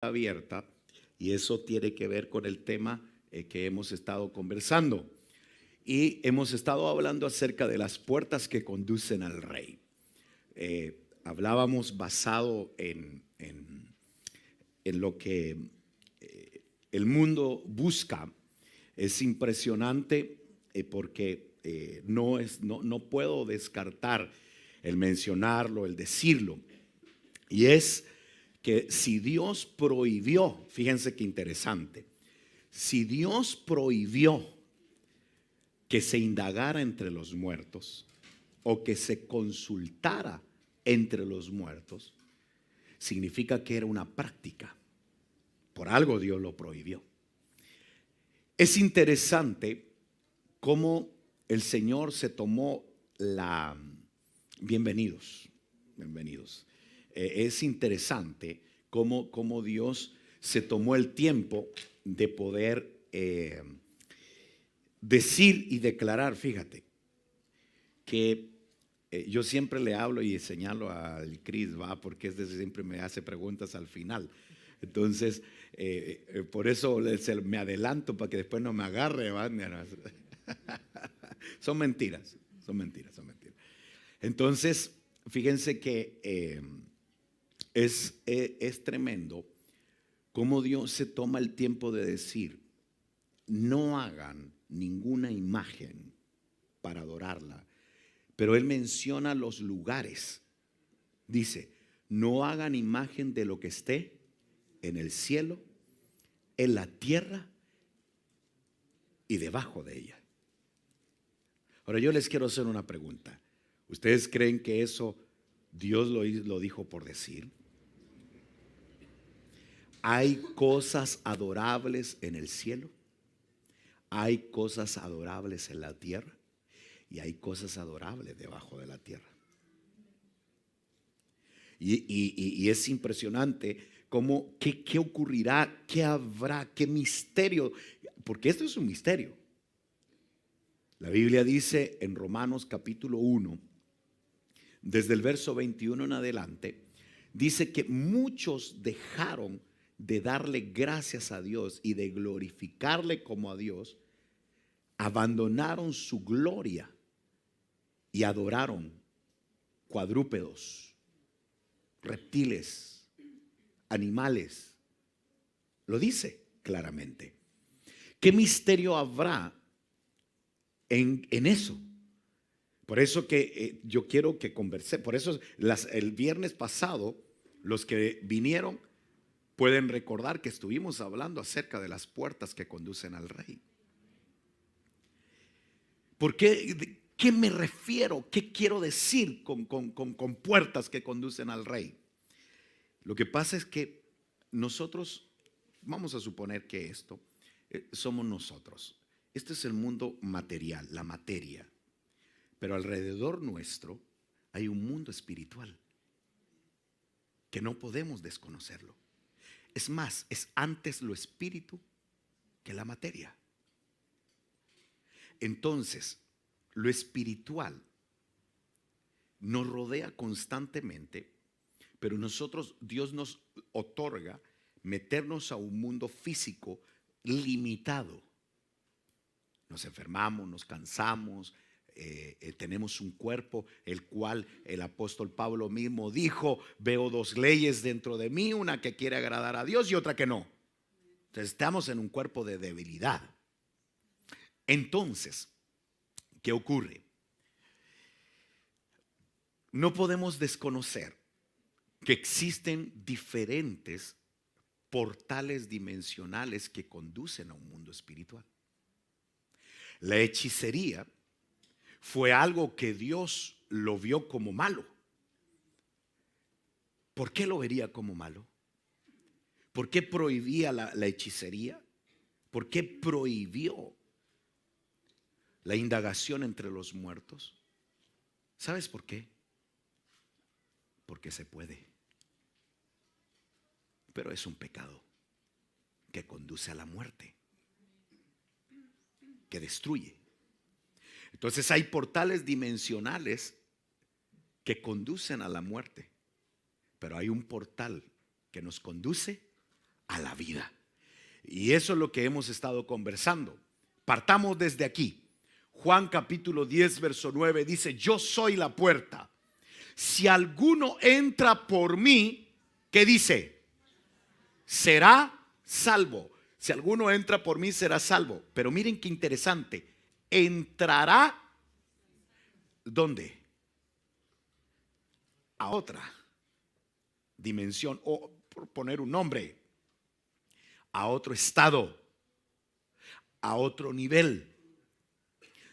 abierta, y eso tiene que ver con el tema que hemos estado conversando. Y hemos estado hablando acerca de las puertas que conducen al rey. Hablábamos basado en lo que el mundo busca. Es impresionante porque no puedo descartar el mencionarlo, el decirlo. Y es que si Dios prohibió, fíjense qué interesante, si Dios prohibió que se indagara entre los muertos o que se consultara entre los muertos, significa que era una práctica. Por algo Dios lo prohibió. Es interesante cómo el Señor se tomó bienvenidos. Es interesante cómo Dios se tomó el tiempo de poder decir y declarar. Fíjate que yo siempre le hablo y señalo al Cris, porque siempre me hace preguntas al final. Entonces, por eso me adelanto para que después no me agarre. Son mentiras. Entonces, fíjense que es tremendo cómo Dios se toma el tiempo de decir: no hagan ninguna imagen para adorarla. Pero Él menciona los lugares. Dice: no hagan imagen de lo que esté en el cielo, en la tierra y debajo de ella. Ahora yo les quiero hacer una pregunta. ¿Ustedes creen que eso Dios lo dijo por decir? ¿Hay cosas adorables en el cielo? ¿Hay cosas adorables en la tierra? Y hay cosas adorables debajo de la tierra. Y es impresionante cómo, qué ocurrirá, qué habrá, qué misterio, porque esto es un misterio. La Biblia dice en Romanos capítulo 1, desde el verso 21 en adelante, dice que muchos dejaron de darle gracias a Dios y de glorificarle como a Dios, abandonaron su gloria y adoraron cuadrúpedos, reptiles, animales. Lo dice claramente. ¿Qué misterio habrá en eso? Por eso que yo quiero que converse. Por eso el viernes pasado, los que vinieron pueden recordar que estuvimos hablando acerca de las puertas que conducen al rey. ¿Por qué? ¿Qué me refiero? ¿Qué quiero decir con puertas que conducen al rey? Lo que pasa es que nosotros, vamos a suponer que esto somos nosotros. Este es el mundo material, la materia. Pero alrededor nuestro hay un mundo espiritual que no podemos desconocerlo. Es más, es antes lo espíritu que la materia. Entonces, lo espiritual nos rodea constantemente, pero Dios nos otorga meternos a un mundo físico limitado. Nos enfermamos, nos cansamos, tenemos un cuerpo, el cual el apóstol Pablo mismo dijo: veo dos leyes dentro de mí, una que quiere agradar a Dios y otra que no. Entonces estamos en un cuerpo de debilidad. Entonces, ¿qué ocurre? No podemos desconocer que existen diferentes portales dimensionales que conducen a un mundo espiritual. La hechicería fue algo que Dios lo vio como malo. ¿Por qué lo vería como malo? ¿Por qué prohibía la hechicería? ¿Por qué prohibió la indagación entre los muertos? ¿Sabes por qué? Porque se puede. Pero es un pecado que conduce a la muerte, que destruye. Entonces hay portales dimensionales que conducen a la muerte, pero hay un portal que nos conduce a la vida. Y eso es lo que hemos estado conversando. Partamos desde aquí. Juan capítulo 10 verso 9 dice: yo soy la puerta. Si alguno entra por mí, ¿qué dice? Será salvo. Si alguno entra por mí, será salvo. Pero miren qué interesante. Entrará, ¿dónde? A otra dimensión, o por poner un nombre, a otro estado, a otro nivel.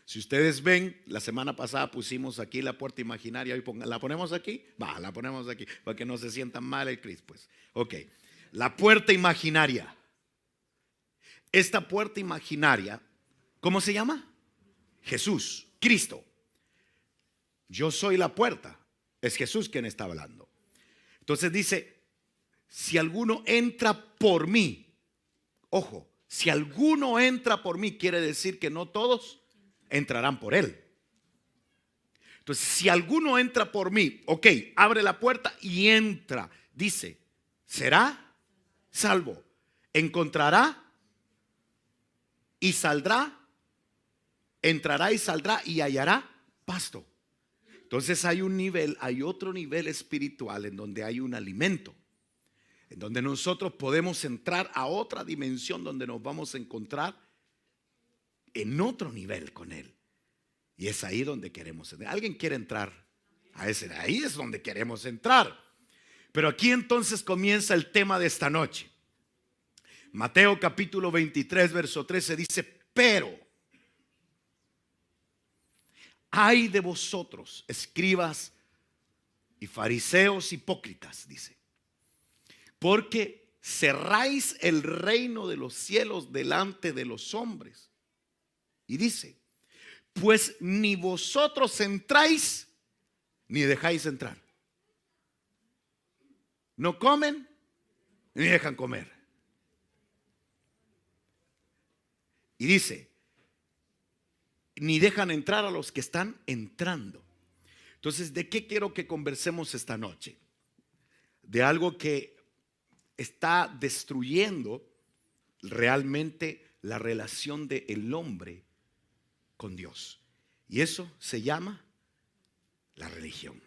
Si ustedes ven, la semana pasada pusimos aquí la puerta imaginaria. ¿La ponemos aquí? Va, la ponemos aquí para que no se sientan mal el Cris, pues. Ok, la puerta imaginaria. Esta puerta imaginaria, ¿cómo se llama? Jesús, Cristo. Yo soy la puerta. Es Jesús quien está hablando. Entonces dice: si alguno entra por mí. Ojo, si alguno entra por mí, quiere decir que no todos entrarán por él. Entonces, si alguno entra por mí, ok, abre la puerta y entra. Dice: será salvo, encontrará y saldrá, entrará y saldrá y hallará pasto. Entonces hay un nivel, hay otro nivel espiritual en donde hay un alimento, en donde nosotros podemos entrar a otra dimensión donde nos vamos a encontrar en otro nivel con Él. Y es ahí donde queremos entrar. ¿Alguien quiere entrar a ese? Ahí es donde queremos entrar. Pero aquí entonces comienza el tema de esta noche. Mateo capítulo 23 verso 13 dice: pero ay de vosotros, escribas y fariseos hipócritas, dice, porque cerráis el reino de los cielos delante de los hombres. Y dice: pues ni vosotros entráis ni dejáis entrar. No comen ni dejan comer. Y dice: ni dejan entrar a los que están entrando. Entonces, ¿de qué quiero que conversemos esta noche? De algo que está destruyendo realmente la relación del hombre con Dios. Y eso se llama la religión.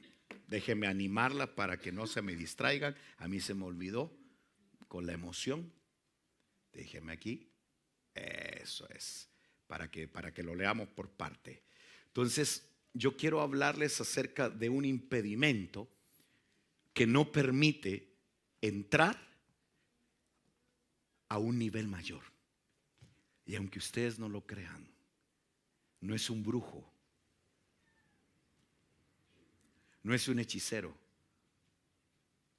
Déjenme animarla para que no se me distraigan. A mí se me olvidó con la emoción. Déjenme aquí. Eso es. Para que lo leamos por parte. Entonces, yo quiero hablarles acerca de un impedimento que no permite entrar a un nivel mayor. Y aunque ustedes no lo crean, no es un brujo, no es un hechicero,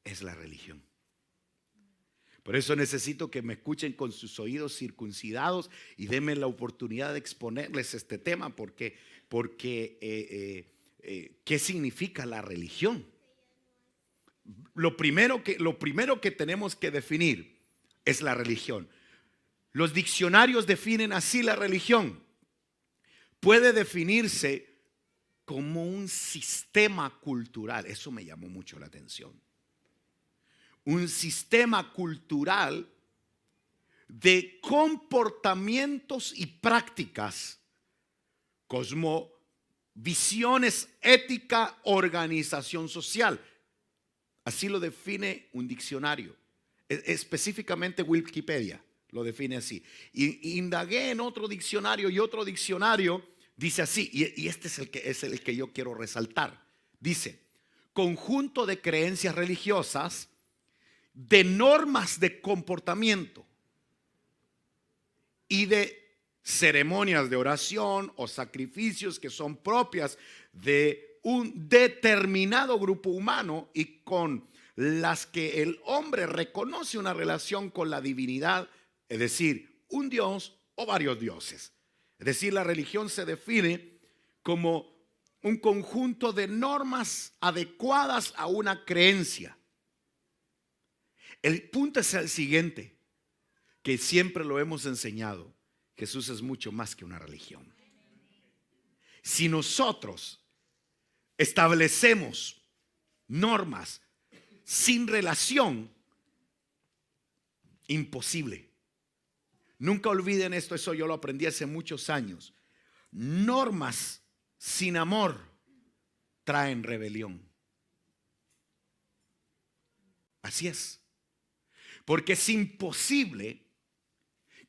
es la religión. Por eso necesito que me escuchen con sus oídos circuncidados y denme la oportunidad de exponerles este tema, porque ¿qué significa la religión? Lo primero que tenemos que definir es la religión. Los diccionarios definen así la religión. Puede definirse como un sistema cultural. Eso me llamó mucho la atención. Un sistema cultural de comportamientos y prácticas, cosmovisiones, ética, organización social. Así lo define un diccionario. Específicamente Wikipedia lo define así. Y indagué en otro diccionario y otro diccionario dice así, y este es el que yo quiero resaltar. Dice: conjunto de creencias religiosas, de normas de comportamiento y de ceremonias de oración o sacrificios que son propias de un determinado grupo humano y con las que el hombre reconoce una relación con la divinidad, es decir, un dios o varios dioses. Es decir, la religión se define como un conjunto de normas adecuadas a una creencia. El punto es el siguiente, que siempre lo hemos enseñado: Jesús es mucho más que una religión. Si nosotros establecemos normas sin relación Imposible. Nunca olviden esto, eso yo lo aprendí hace muchos años. Normas sin amor traen rebelión. Así es. Porque es imposible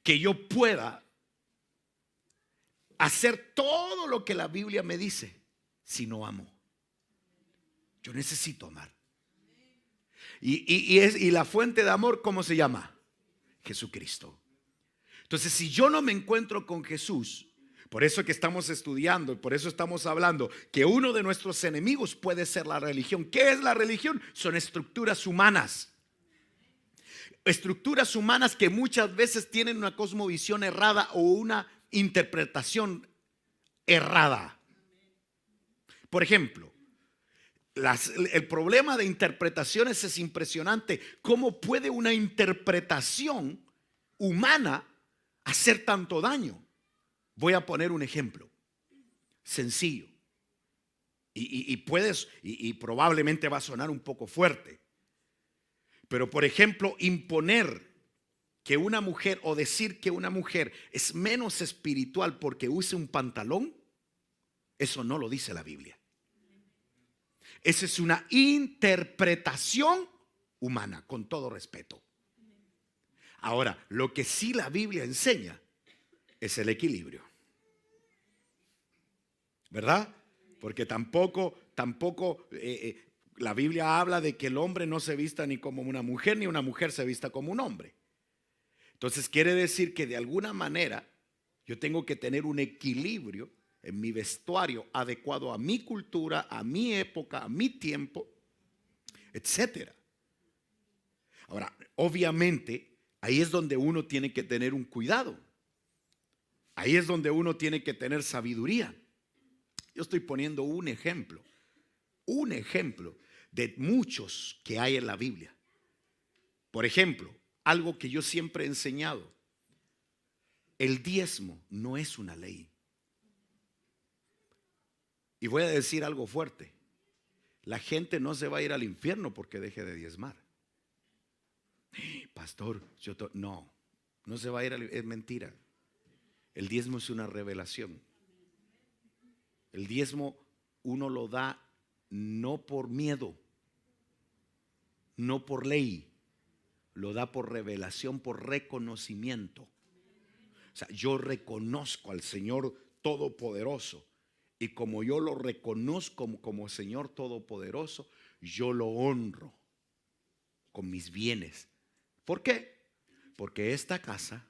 que yo pueda hacer todo lo que la Biblia me dice si no amo. Yo necesito amar. Y la fuente de amor, ¿cómo se llama? Jesucristo. Entonces, si yo no me encuentro con Jesús, por eso que estamos estudiando, por eso estamos hablando que uno de nuestros enemigos puede ser la religión. ¿Qué es la religión? Son estructuras humanas. Estructuras humanas que muchas veces tienen una cosmovisión errada o una interpretación errada. Por ejemplo, el problema de interpretaciones es impresionante. ¿Cómo puede una interpretación humana hacer tanto daño? Voy a poner un ejemplo sencillo y probablemente va a sonar un poco fuerte, pero por ejemplo, imponer que una mujer o decir que una mujer es menos espiritual porque use un pantalón, eso no lo dice la Biblia. Esa es una interpretación humana, con todo respeto. Ahora, lo que sí la Biblia enseña es el equilibrio, ¿verdad? Porque tampoco la Biblia habla de que el hombre no se vista ni como una mujer, ni una mujer se vista como un hombre. Entonces quiere decir que de alguna manera yo tengo que tener un equilibrio en mi vestuario adecuado a mi cultura, a mi época, a mi tiempo, etcétera. Ahora, obviamente, ahí es donde uno tiene que tener un cuidado. Ahí es donde uno tiene que tener sabiduría. Yo estoy poniendo un ejemplo de muchos que hay en la Biblia. Por ejemplo, algo que yo siempre he enseñado: el diezmo no es una ley. Y voy a decir algo fuerte: la gente no se va a ir al infierno porque deje de diezmar. Pastor, no se va a ir es mentira. El diezmo es una revelación. El diezmo uno lo da no por miedo, no por ley, lo da por revelación, por reconocimiento. O sea, yo reconozco al Señor Todopoderoso, y como yo lo reconozco como Señor Todopoderoso, yo lo honro con mis bienes. ¿Por qué? Porque esta casa,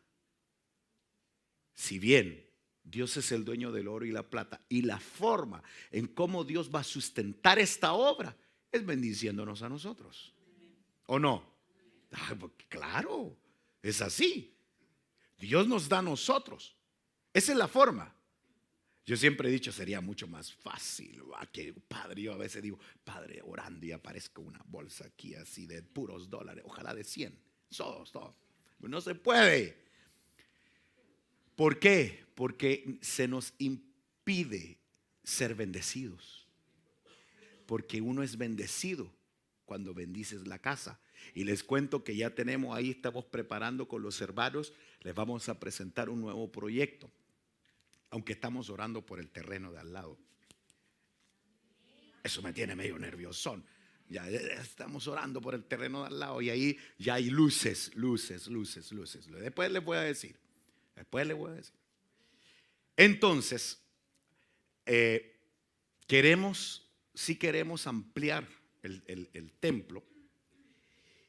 si bien Dios es el dueño del oro y la plata, y la forma en cómo Dios va a sustentar esta obra es bendiciéndonos a nosotros, ¿o no? Claro, es así. Dios nos da a nosotros. Esa es la forma. Yo siempre he dicho, sería mucho más fácil que Padre, yo a veces digo, Padre, orando y aparezca una bolsa aquí así de puros dólares, ojalá de 100, todo. No se puede. ¿Por qué? Porque se nos impide ser bendecidos. Porque uno es bendecido cuando bendices la casa. Y les cuento que ya tenemos ahí, estamos preparando con los hermanos, les vamos a presentar un nuevo proyecto. Aunque estamos orando por el terreno de al lado. Eso me tiene medio nerviosón. Ya estamos orando por el terreno de al lado y ahí ya hay luces. Después les voy a decir. Entonces, sí queremos ampliar el templo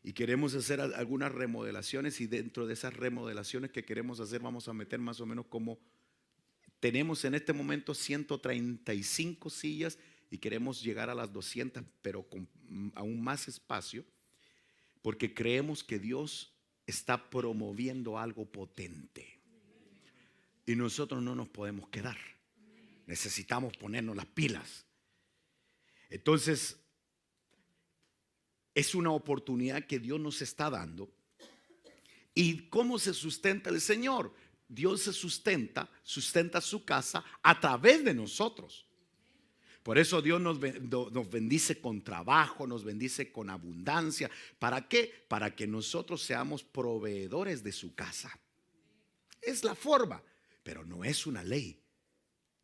y queremos hacer algunas remodelaciones, y dentro de esas remodelaciones que queremos hacer vamos a meter más o menos como tenemos en este momento 135 sillas y queremos llegar a las 200, pero con aún más espacio, porque creemos que Dios está promoviendo algo potente y nosotros no nos podemos quedar. Necesitamos ponernos las pilas. Entonces, es una oportunidad que Dios nos está dando. ¿Y cómo se sustenta el Señor? Dios se sustenta su casa a través de nosotros. Por eso Dios nos bendice con trabajo, nos bendice con abundancia. ¿Para qué? Para que nosotros seamos proveedores de su casa. Es la forma, pero no es una ley,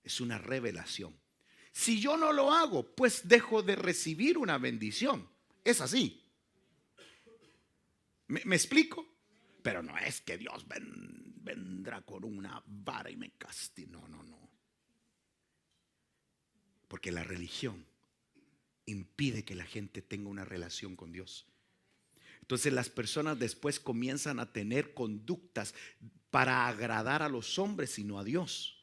es una revelación. Si yo no lo hago, pues dejo de recibir una bendición. Es así. ¿Me explico? Pero no es que Dios vendrá con una vara y me castiga. No, no, no. Porque la religión impide que la gente tenga una relación con Dios. Entonces las personas después comienzan a tener conductas para agradar a los hombres y no a Dios.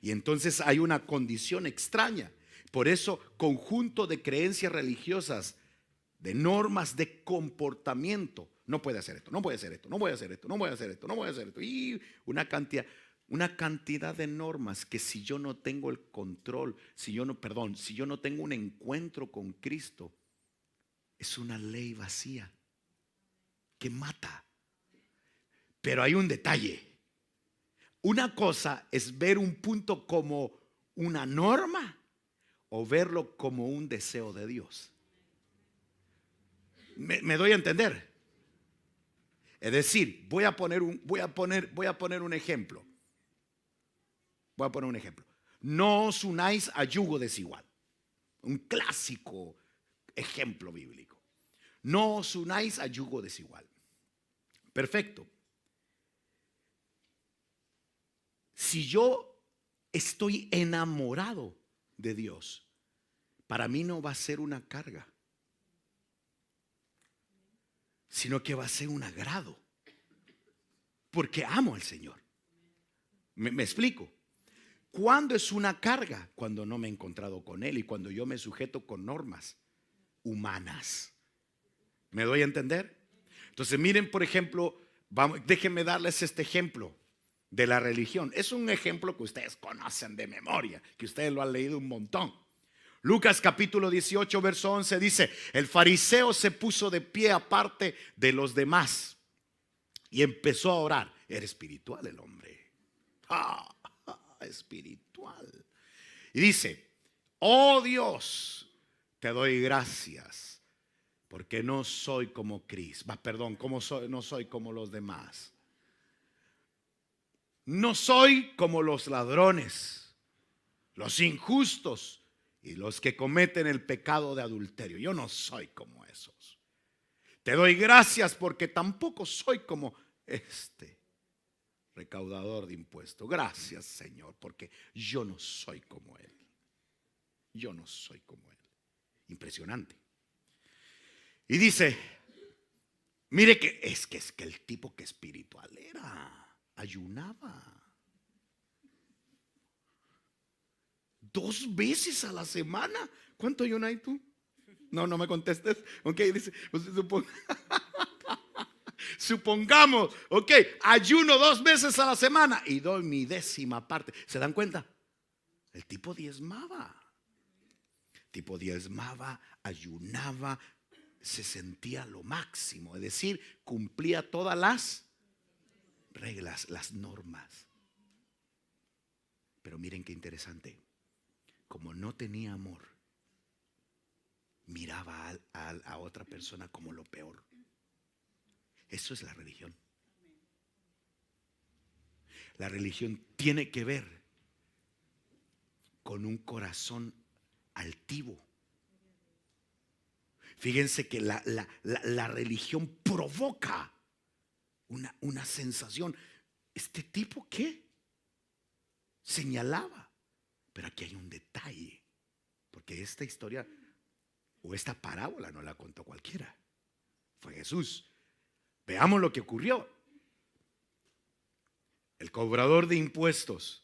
Y entonces hay una condición extraña. Por eso, conjunto de creencias religiosas, de normas de comportamiento. No puede hacer esto, no puede hacer esto, no puede hacer esto, no puede hacer esto, no puede hacer esto. Y una cantidad de normas que si yo no tengo el control, si yo no tengo un encuentro con Cristo, es una ley vacía que mata. Pero hay un detalle. Una cosa es ver un punto como una norma o verlo como un deseo de Dios. ¿Me doy a entender? Es decir, voy a poner un ejemplo. Voy a poner un ejemplo. No os unáis a yugo desigual. Un clásico ejemplo bíblico. No os unáis a yugo desigual. Perfecto. Si yo estoy enamorado de Dios, para mí no va a ser una carga, sino que va a ser un agrado, porque amo al Señor. ¿Me explico? ¿Cuándo es una carga? Cuando no me he encontrado con Él y cuando yo me sujeto con normas humanas. ¿Me doy a entender? Entonces miren, por ejemplo, déjenme darles este ejemplo de la religión. Es un ejemplo que ustedes conocen de memoria, que ustedes lo han leído un montón. Lucas capítulo 18 verso 11 dice: el fariseo se puso de pie aparte de los demás y empezó a orar. Era espiritual el hombre. Espiritual. Y dice: oh Dios, te doy gracias porque no soy como Cristo. No soy como los demás. No soy como los ladrones, los injustos y los que cometen el pecado de adulterio. Yo no soy como esos. Te doy gracias porque tampoco soy como este recaudador de impuestos. Gracias, Señor, porque yo no soy como él. Yo no soy como él. Impresionante. Y dice, mire que es que el tipo que espiritual era, ayunaba 2 veces a la semana. ¿Cuánto ayunas tú? No me contestes. Ok, dice, supongamos, ok, ayuno 2 veces a la semana y doy mi 10ª parte. ¿Se dan cuenta? El tipo diezmaba. Ayunaba, se sentía lo máximo. Es decir, cumplía todas las reglas, las normas. Pero miren qué interesante. Como no tenía amor, miraba a otra persona como lo peor. Eso es la religión. La religión tiene que ver con un corazón altivo. Fíjense que la religión provoca una sensación. ¿Este tipo qué? Señalaba. Pero aquí hay un detalle, porque esta historia o esta parábola no la contó cualquiera. Fue Jesús. Veamos lo que ocurrió. El cobrador de impuestos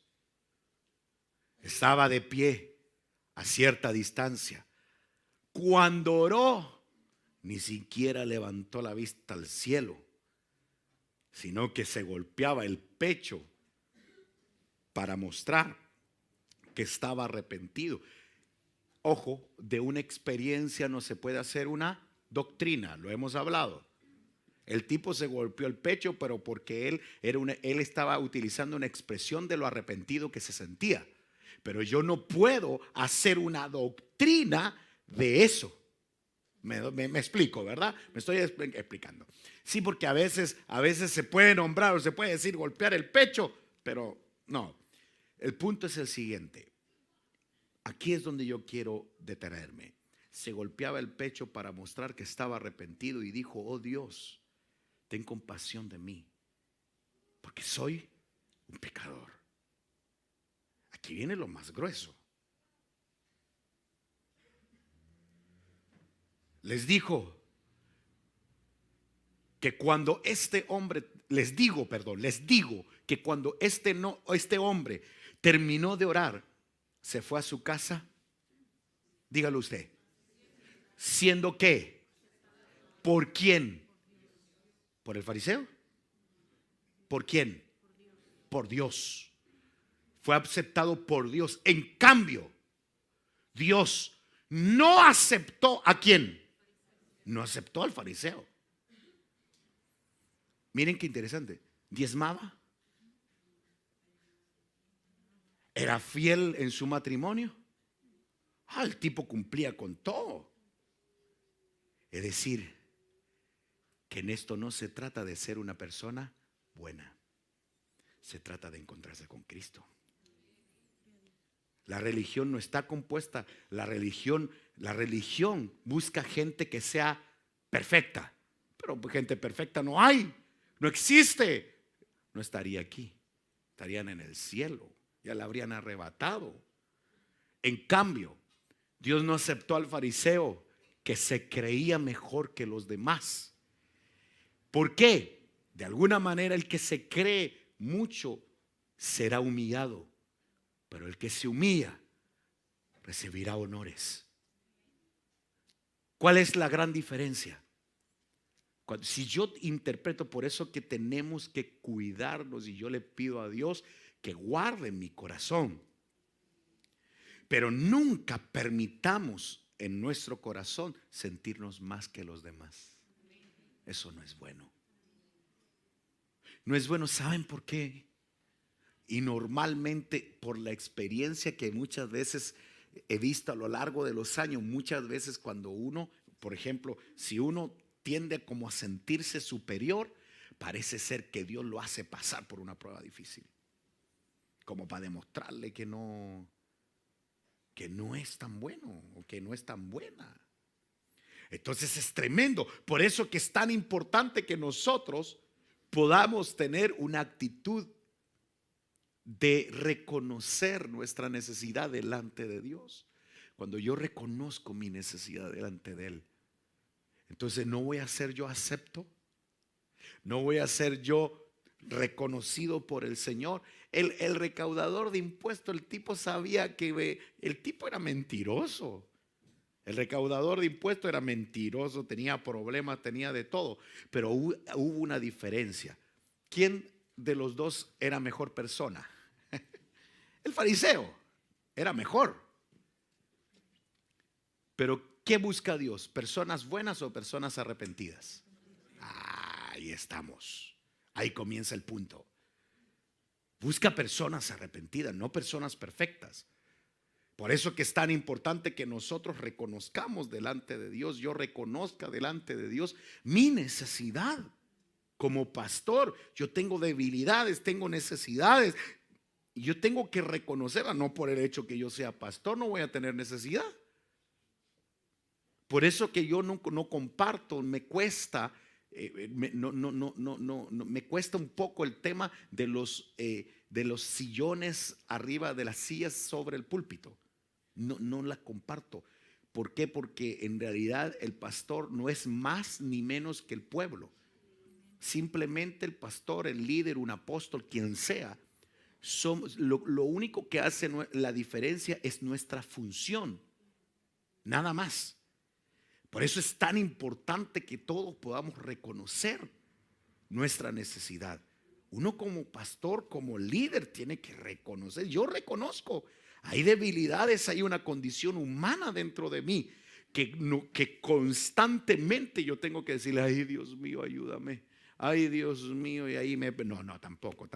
estaba de pie a cierta distancia. Cuando oró, ni siquiera levantó la vista al cielo, sino que se golpeaba el pecho para mostrar que estaba arrepentido. Ojo, de una experiencia no se puede hacer una doctrina, lo hemos hablado. El tipo se golpeó el pecho, pero porque él estaba utilizando una expresión de lo arrepentido que se sentía. pero yo no puedo hacer una doctrina de eso. Me explico, ¿verdad? Me estoy explicando. Sí, porque a veces se puede nombrar o se puede decir golpear el pecho, pero no. El punto es el siguiente. Aquí es donde yo quiero detenerme. Se golpeaba el pecho para mostrar que estaba arrepentido y dijo: oh Dios, ten compasión de mí, porque soy un pecador. Aquí viene lo más grueso. Les dijo que cuando este hombre, les digo que cuando este hombre terminó de orar, se fue a su casa. Dígalo usted. ¿Siendo qué? ¿Por quién? ¿Por el fariseo? ¿Por quién? Por Dios. Fue aceptado por Dios. En cambio, Dios no aceptó ¿a quién? No aceptó al fariseo. Miren qué interesante. Diezmaba. Era fiel en su matrimonio. El tipo cumplía con todo. Es decir, que en esto no se trata de ser una persona buena. Se trata de encontrarse con Cristo. La religión no está compuesta. La religión busca gente que sea perfecta. Pero gente perfecta no hay. No existe. No estaría aquí. Estarían en el cielo. Ya la habrían arrebatado. En cambio, Dios no aceptó al fariseo que se creía mejor que los demás. ¿Por qué? De alguna manera el que se cree mucho será humillado, pero el que se humilla recibirá honores. ¿Cuál es la gran diferencia? Si yo interpreto, por eso que tenemos que cuidarnos, y yo le pido a Dios que guarde mi corazón, pero nunca permitamos en nuestro corazón sentirnos más que los demás. Eso no es bueno. No es bueno. ¿Saben por qué? Y normalmente, por la experiencia que muchas veces he visto a lo largo de los años, muchas veces cuando uno, por ejemplo, si uno tiende como a sentirse superior, parece ser que Dios lo hace pasar por una prueba difícil, como para demostrarle que no es tan bueno o que no es tan buena. Entonces es tremendo. Por eso que es tan importante que nosotros podamos tener una actitud de reconocer nuestra necesidad delante de Dios. Cuando yo reconozco mi necesidad delante de Él, entonces no voy a ser yo acepto, no voy a ser yo reconocido por el Señor. El recaudador de impuestos, el tipo sabía que el tipo era mentiroso. El recaudador de impuestos era mentiroso, tenía problemas, tenía de todo. Pero hubo una diferencia. ¿Quién de los dos era mejor persona? El fariseo era mejor. Pero ¿qué busca Dios? ¿Personas buenas o personas arrepentidas? Ahí estamos. Ahí comienza el punto. Busca personas arrepentidas, no personas perfectas. Por eso que es tan importante que nosotros reconozcamos delante de Dios, yo reconozca delante de Dios mi necesidad. Como pastor, yo tengo debilidades, tengo necesidades, y yo tengo que reconocerla. No por el hecho que yo sea pastor no voy a tener necesidad. Por eso que yo no comparto, me cuesta, me cuesta un poco el tema de los sillones arriba de las sillas sobre el púlpito. No la comparto. ¿Por qué? Porque en realidad el pastor no es más ni menos que el pueblo. Simplemente el pastor, el líder, un apóstol, quien sea, lo único que hace la diferencia es nuestra función. Nada más. Por eso es tan importante que todos podamos reconocer nuestra necesidad. Uno como pastor, como líder, tiene que reconocer. Yo reconozco, hay debilidades, hay una condición humana dentro de mí que constantemente yo tengo que decirle: ay, Dios mío, ayúdame. Ay, Dios mío, y ahí tampoco,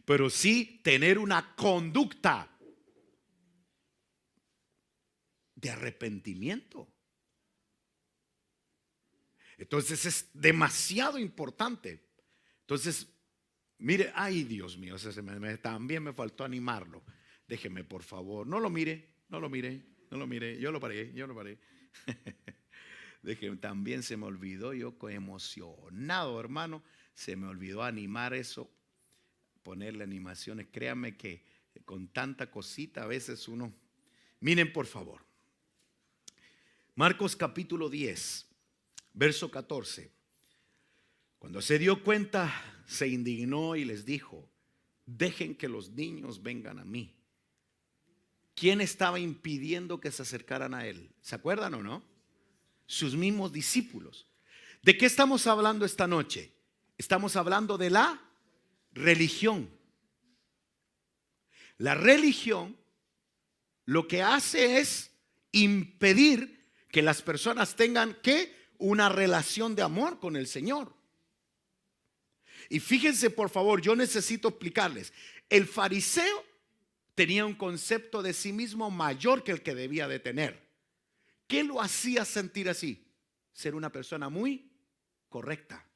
pero sí tener una conducta de arrepentimiento. Entonces es demasiado importante. Entonces, mire, ay Dios mío, también me faltó animarlo. Déjeme por favor, no lo mire, yo lo paré. Déjeme, también se me olvidó, yo emocionado, hermano, se me olvidó animar eso, ponerle animaciones. Créanme que con tanta cosita a veces uno, miren por favor, Marcos capítulo 10. Verso 14. Cuando se dio cuenta, se indignó y les dijo: dejen que los niños vengan a mí. ¿Quién estaba impidiendo que se acercaran a él? ¿Se acuerdan o no? Sus mismos discípulos. ¿De qué estamos hablando esta noche? Estamos hablando de la religión. La religión lo que hace es impedir que las personas tengan una relación de amor con el Señor. Y fíjense por favor, yo necesito explicarles. El fariseo tenía un concepto de sí mismo mayor que el que debía de tener. ¿Qué lo hacía sentir así? Ser una persona muy correcta.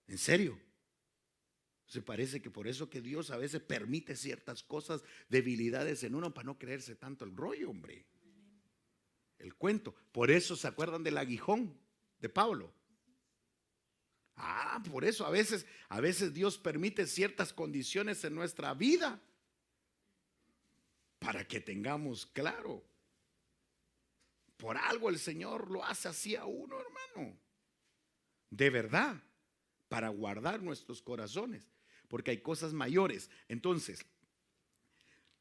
¿En serio? Se parece que por eso que Dios a veces permite ciertas cosas, debilidades en uno, para no creerse tanto el rollo, hombre. El cuento. Por eso se acuerdan del aguijón de Pablo. Por eso a veces Dios permite ciertas condiciones en nuestra vida para que tengamos claro. Por algo el Señor lo hace así a uno, hermano. De verdad, para guardar nuestros corazones, porque hay cosas mayores. Entonces,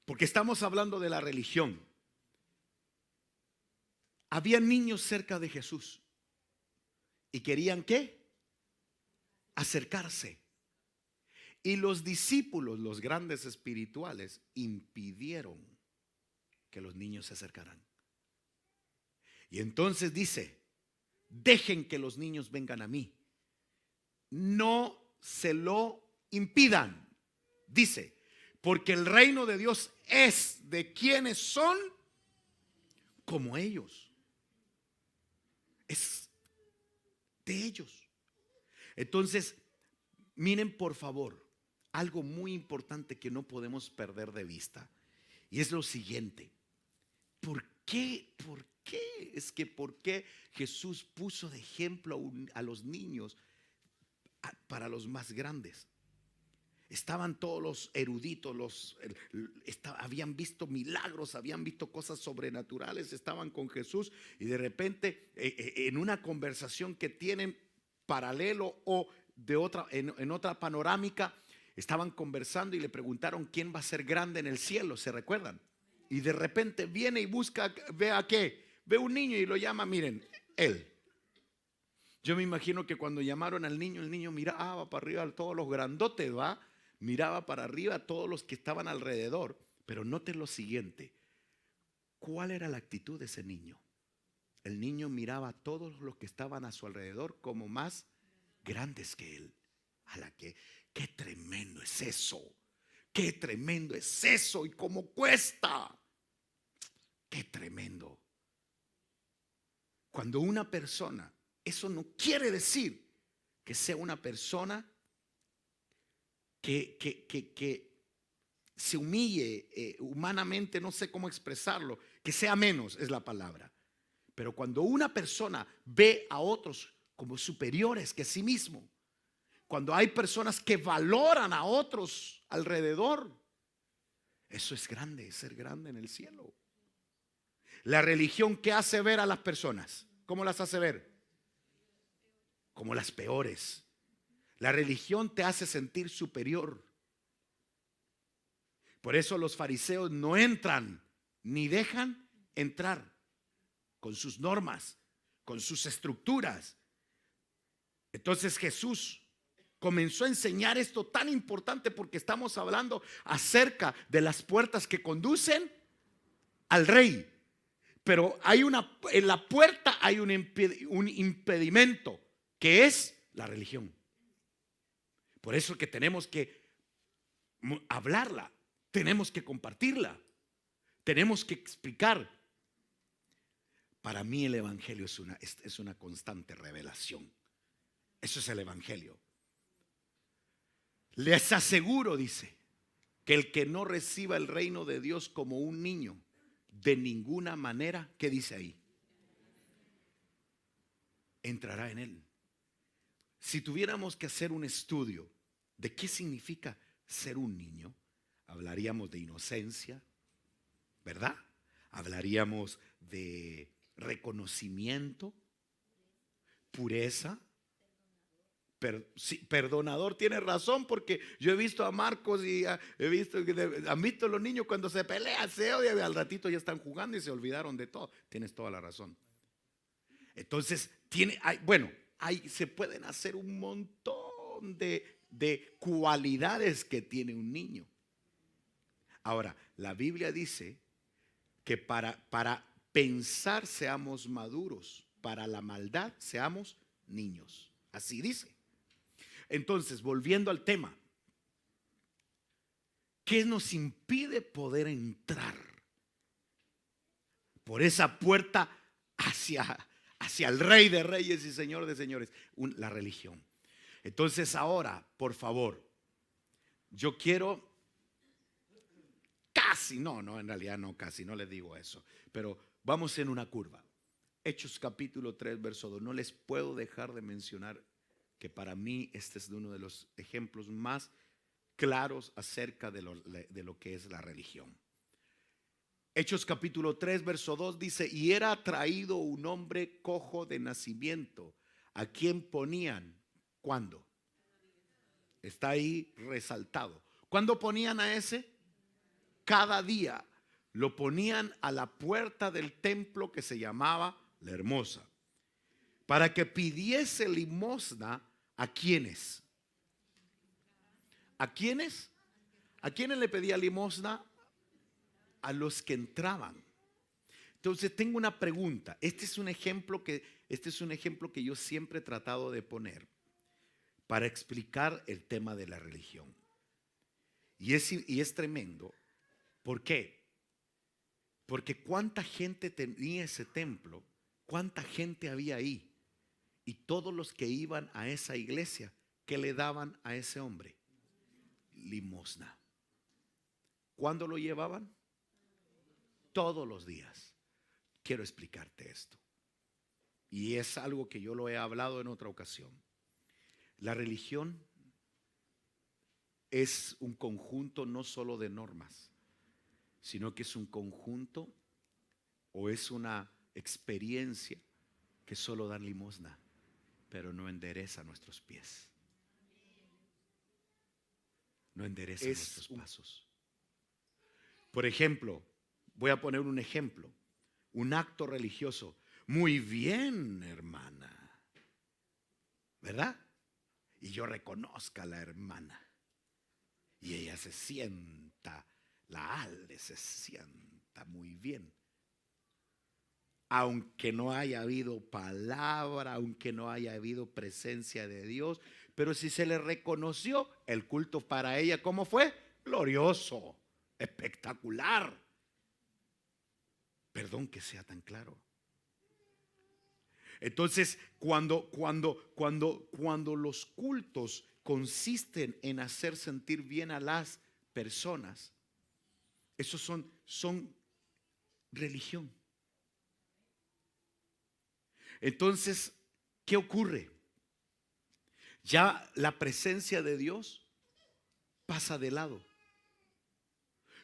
porque estamos hablando de la religión. Había niños cerca de Jesús y querían ¿qué? Acercarse. Y los discípulos, los grandes espirituales, impidieron que los niños se acercaran. Y entonces dice: dejen que los niños vengan a mí. No se lo impidan. Dice: porque el reino de Dios es de quienes son como ellos. Es de ellos. Entonces, miren por favor, algo muy importante que no podemos perder de vista, y es lo siguiente. ¿Por qué? ¿Por qué Jesús puso de ejemplo a los niños para los más grandes? Estaban todos los eruditos, habían visto milagros, habían visto cosas sobrenaturales, estaban con Jesús y de repente en una conversación que tienen paralelo o en otra panorámica, estaban conversando y le preguntaron quién va a ser grande en el cielo, ¿se recuerdan? Y de repente viene y busca, ve un niño y lo llama, miren, él. Yo me imagino que cuando llamaron al niño, el niño miraba para arriba a todos los grandotes, ¿va? Miraba para arriba a todos los que estaban alrededor. Pero noten lo siguiente: ¿cuál era la actitud de ese niño? El niño miraba a todos los que estaban a su alrededor como más grandes que él. ¡Qué tremendo es eso! ¡Qué tremendo es eso! ¿Y cómo cuesta? ¡Qué tremendo! Cuando una persona, eso no quiere decir que sea una persona que se humille humanamente, no sé cómo expresarlo, que sea menos es la palabra. Pero cuando una persona ve a otros como superiores que sí mismo, cuando hay personas que valoran a otros alrededor, eso es grande, es ser grande en el cielo. La religión, ¿qué hace ver a las personas? ¿Cómo las hace ver? Como las peores. La religión te hace sentir superior. Por eso los fariseos no entran ni dejan entrar con sus normas, con sus estructuras. Entonces Jesús comenzó a enseñar esto tan importante porque estamos hablando acerca de las puertas que conducen al rey. Pero en la puerta hay un impedimento, que es la religión. Por eso que tenemos que hablarla, tenemos que compartirla, tenemos que explicar. Para mí el evangelio es una constante revelación. Eso es el evangelio. Les aseguro, dice, que el que no reciba el reino de Dios como un niño, de ninguna manera, ¿qué dice ahí? Entrará en él. Si tuviéramos que hacer un estudio de qué significa ser un niño, hablaríamos de inocencia, ¿verdad? Hablaríamos de reconocimiento, pureza. Sí, perdonador, tiene razón, porque yo he visto a Marcos y he visto que han visto los niños cuando se pelean, se odian, al ratito ya están jugando y se olvidaron de todo. Tienes toda la razón. Entonces, se pueden hacer un montón de cualidades que tiene un niño. Ahora, la Biblia dice que para pensar seamos maduros, para la maldad seamos niños. Así dice. Entonces, volviendo al tema, ¿qué nos impide poder entrar por esa puerta hacia el Rey de Reyes y Señor de Señores? La religión. Entonces ahora, por favor, yo quiero en realidad no casi, no les digo eso, pero vamos en una curva. Hechos capítulo 3, verso 2. No les puedo dejar de mencionar que para mí este es uno de los ejemplos más claros acerca de lo que es la religión. Hechos capítulo 3, verso 2 dice: y era traído un hombre cojo de nacimiento, a quien ponían, ¿cuándo? Está ahí resaltado. ¿Cuándo ponían a ese? Cada día lo ponían a la puerta del templo que se llamaba La Hermosa, para que pidiese limosna. ¿A quiénes? ¿A quiénes? ¿A quiénes le pedía limosna? A los que entraban. Entonces tengo una pregunta. Este es un ejemplo que yo siempre he tratado de poner para explicar el tema de la religión. Y es tremendo. ¿Por qué? Porque cuánta gente tenía ese templo, cuánta gente había ahí. Y todos los que iban a esa iglesia, ¿qué le daban a ese hombre? Limosna. ¿Cuándo lo llevaban? Todos los días. Quiero explicarte esto. Y es algo que yo lo he hablado en otra ocasión. La religión es un conjunto no solo de normas, sino que es un conjunto o es una experiencia que solo dan limosna, pero no endereza nuestros pies. No endereza nuestros pasos. Por ejemplo, voy a poner un ejemplo. Un acto religioso. Muy bien, hermana. ¿Verdad? Y yo reconozca a la hermana. Y ella se sienta, la alde se sienta muy bien. Aunque no haya habido palabra, aunque no haya habido presencia de Dios, pero si se le reconoció, el culto para ella, ¿cómo fue? Glorioso, espectacular. Perdón que sea tan claro. Entonces, cuando los cultos consisten en hacer sentir bien a las personas, esos son religión. Entonces, ¿qué ocurre? Ya la presencia de Dios pasa de lado.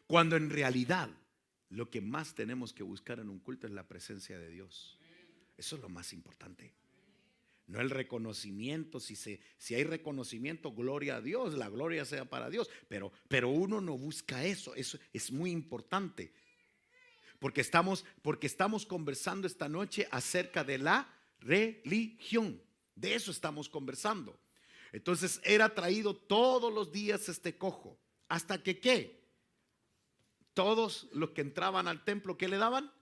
Cuando en realidad lo que más tenemos que buscar en un culto es la presencia de Dios. Eso es lo más importante. No el reconocimiento. Si hay reconocimiento, gloria a Dios, la gloria sea para Dios. Pero uno no busca eso. Eso es muy importante. Porque estamos conversando esta noche acerca de la religión. De eso estamos conversando. Entonces era traído todos los días este cojo. ¿Hasta que qué? Todos los que entraban al templo, ¿qué le daban?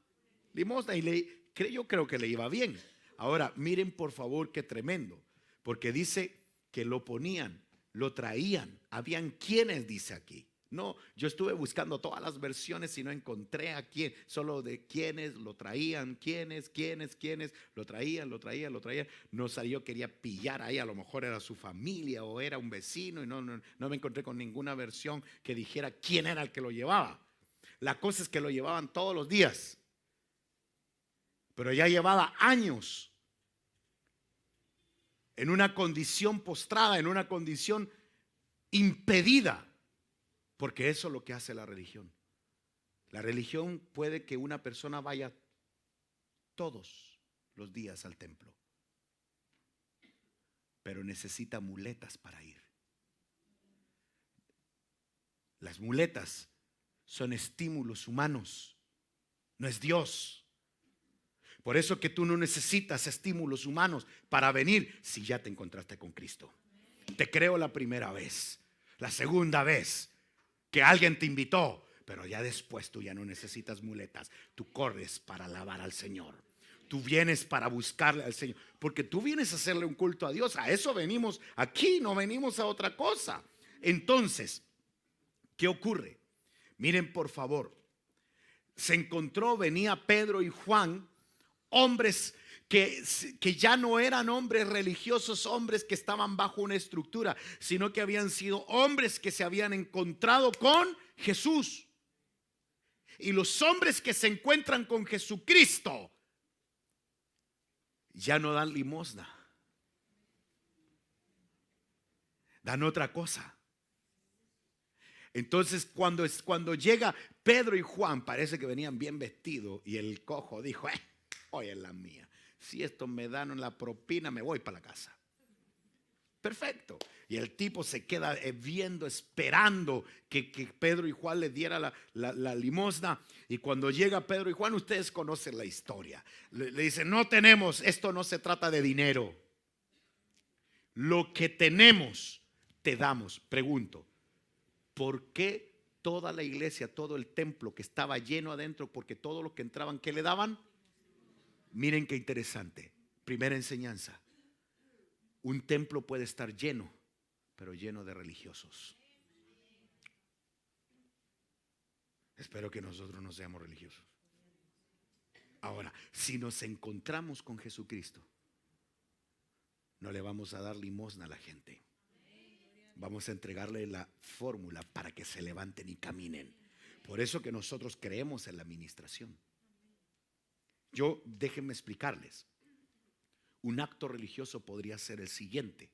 Limosna. Y yo creo que le iba bien. Ahora miren por favor qué tremendo. Porque dice que lo ponían lo traían. Habían quienes, dice aquí. No, yo estuve buscando todas las versiones y no encontré a quién, solo de quienes lo traían, quienes, lo traían. No salió, quería pillar ahí, a lo mejor era su familia o era un vecino y no me encontré con ninguna versión que dijera quién era el que lo llevaba. La cosa es que lo llevaban todos los días, pero ya llevaba años en una condición postrada, en una condición impedida. Porque eso es lo que hace la religión. La religión puede que una persona vaya todos los días al templo, pero necesita muletas para ir. Las muletas son estímulos humanos, no es Dios. Por eso que tú no necesitas estímulos humanos para venir si ya te encontraste con Cristo. Te creo la primera vez, la segunda vez que alguien te invitó, pero ya después tú ya no necesitas muletas. Tú corres para alabar al Señor. Tú vienes para buscarle al Señor, porque tú vienes a hacerle un culto a Dios. A eso venimos aquí, no venimos a otra cosa. Entonces, ¿qué ocurre? Miren, por favor, venía Pedro y Juan, hombres que ya no eran hombres religiosos, hombres que estaban bajo una estructura, sino que habían sido hombres que se habían encontrado con Jesús. Y los hombres que se encuentran con Jesucristo ya no dan limosna, dan otra cosa. Entonces cuando llega Pedro y Juan, parece que venían bien vestidos, y el cojo dijo: hoy es la mía. Si esto me dan la propina, me voy para la casa. Perfecto. Y el tipo se queda viendo, esperando que Pedro y Juan le diera la limosna. Y cuando llega Pedro y Juan, ustedes conocen la historia. Le dicen: no tenemos, esto no se trata de dinero. Lo que tenemos, te damos. Pregunto, ¿por qué toda la iglesia, todo el templo que estaba lleno adentro? Porque todos los que entraban, ¿qué le daban? Miren qué interesante. Primera enseñanza. Un templo puede estar lleno, pero lleno de religiosos. Espero que nosotros no seamos religiosos. Ahora, si nos encontramos con Jesucristo, no le vamos a dar limosna a la gente. Vamos a entregarle la fórmula para que se levanten y caminen. Por eso que nosotros creemos en la administración. Déjenme explicarles. Un acto religioso podría ser el siguiente.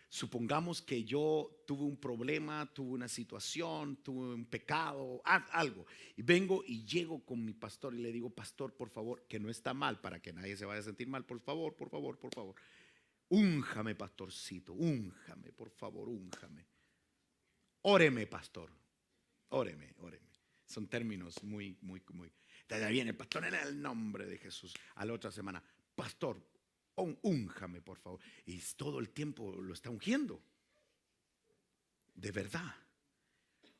Supongamos que yo tuve un problema, tuve una situación, tuve un pecado, algo. Y vengo y llego con mi pastor y le digo: pastor, por favor, que no está mal, para que nadie se vaya a sentir mal, por favor. Únjame, pastorcito, únjame, por favor, únjame. Óreme, pastor, óreme. Son términos muy. De ahí viene el pastor: en el nombre de Jesús. A la otra semana: pastor, únjame, por favor. Y todo el tiempo lo está ungiendo, de verdad.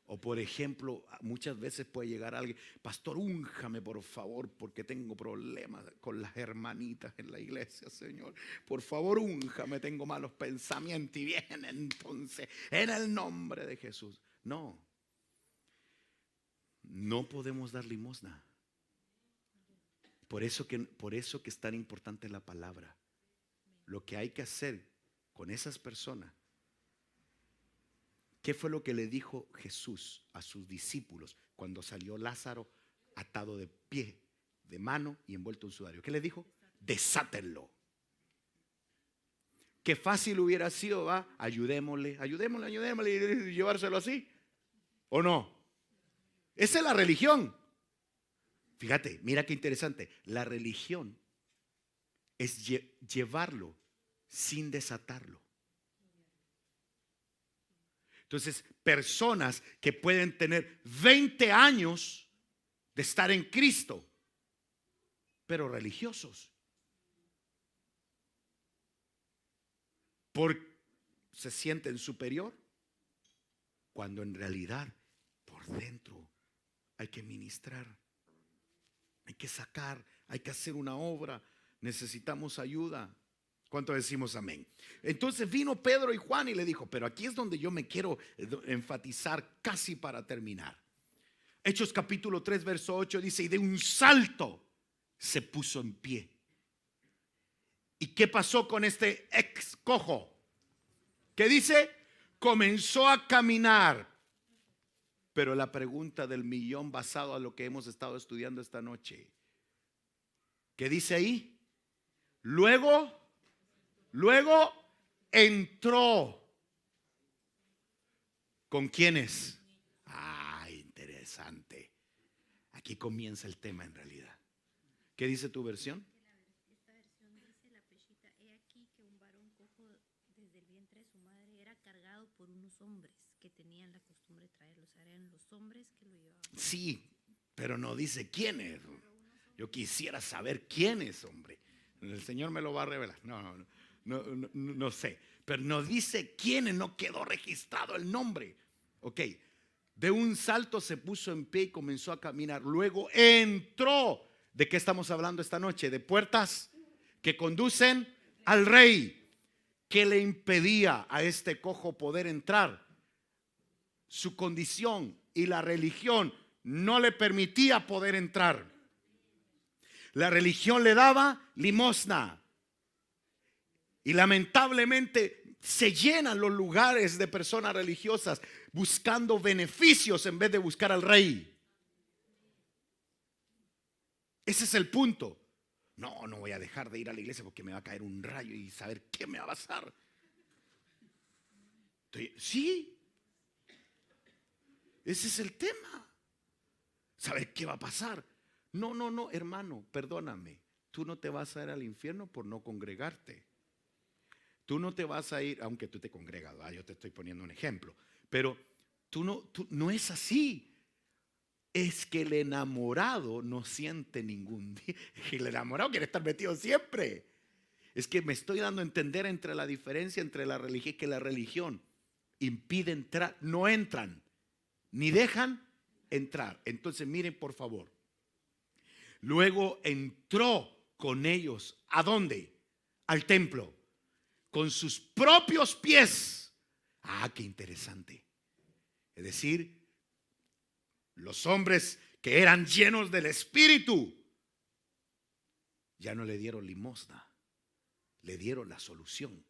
O por ejemplo, muchas veces puede llegar alguien: pastor, únjame por favor, porque tengo problemas con las hermanitas en la iglesia, Señor. Por favor, únjame, tengo malos pensamientos. Y viene entonces, en el nombre de Jesús. No podemos dar limosna. Por eso que es tan importante la palabra. Lo que hay que hacer con esas personas. ¿Qué fue lo que le dijo Jesús a sus discípulos cuando salió Lázaro atado de pie, de mano y envuelto en sudario? ¿Qué le dijo? Desátenlo. Qué fácil hubiera sido, ayudémosle y llevárselo así. ¿O no? Esa es la religión. Fíjate, mira qué interesante. La religión es llevarlo sin desatarlo. Entonces, personas que pueden tener 20 años de estar en Cristo, pero religiosos, se sienten superior, cuando en realidad por dentro hay que ministrar, hay que sacar, hay que hacer una obra. Necesitamos ayuda. ¿Cuánto decimos amén? Entonces vino Pedro y Juan y le dijo, pero aquí es donde yo me quiero enfatizar casi para terminar. Hechos capítulo 3 verso 8 dice, y de un salto se puso en pie. ¿Y qué pasó con este ex cojo? ¿Qué dice? Comenzó a caminar. Pero la pregunta del millón basado a lo que hemos estado estudiando esta noche, ¿qué dice ahí? Luego entró. ¿Con quiénes? Ah, interesante. Aquí comienza el tema en realidad. ¿Qué dice tu versión? Esta versión dice la pechita, he aquí que un varón cojo desde el vientre de su madre era cargado por unos hombres que tenían la costumbre de traerlo. O sea, eran los hombres que lo llevaban. Sí, pero no dice quiénes. Yo quisiera saber quiénes, hombre. El Señor me lo va a revelar. No sé. Pero no dice quiénes, no quedó registrado el nombre. Ok. De un salto se puso en pie y comenzó a caminar. Luego entró. ¿De qué estamos hablando esta noche? De puertas que conducen al rey. ¿Qué le impedía a este cojo poder entrar? Su condición y la religión no le permitía poder entrar. La religión le daba limosna. Y lamentablemente se llenan los lugares de personas religiosas buscando beneficios en vez de buscar al rey. Ese es el punto. No voy a dejar de ir a la iglesia porque me va a caer un rayo y saber qué me va a pasar. Sí, ese es el tema. ¿Saber qué va a pasar? No, hermano, perdóname. Tú no te vas a ir al infierno por no congregarte. Tú no te vas a ir, aunque tú te congregas, ¿verdad? Yo te estoy poniendo un ejemplo. Pero tú no es así. Es que el enamorado no siente ningún día. El enamorado quiere estar metido siempre. Es que me estoy dando a entender entre la diferencia entre la religión, que la religión impide entrar, no entran, ni dejan entrar. Entonces miren por favor. Luego entró con ellos. ¿A dónde? Al templo. Con sus propios pies. Ah, qué interesante. Es decir, los hombres que eran llenos del Espíritu ya no le dieron limosna, le dieron la solución.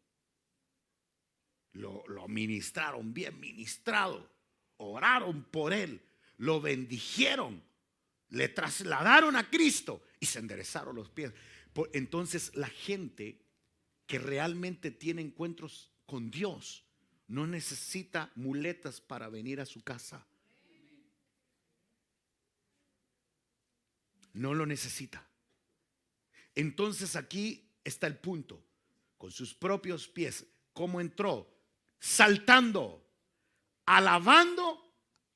Lo ministraron bien ministrado, oraron por él, lo bendijeron, le trasladaron a Cristo y se enderezaron los pies. Entonces la gente que realmente tiene encuentros con Dios no necesita muletas para venir a su casa. No lo necesita. Entonces aquí está el punto. Con sus propios pies. ¿Cómo entró? Saltando, alabando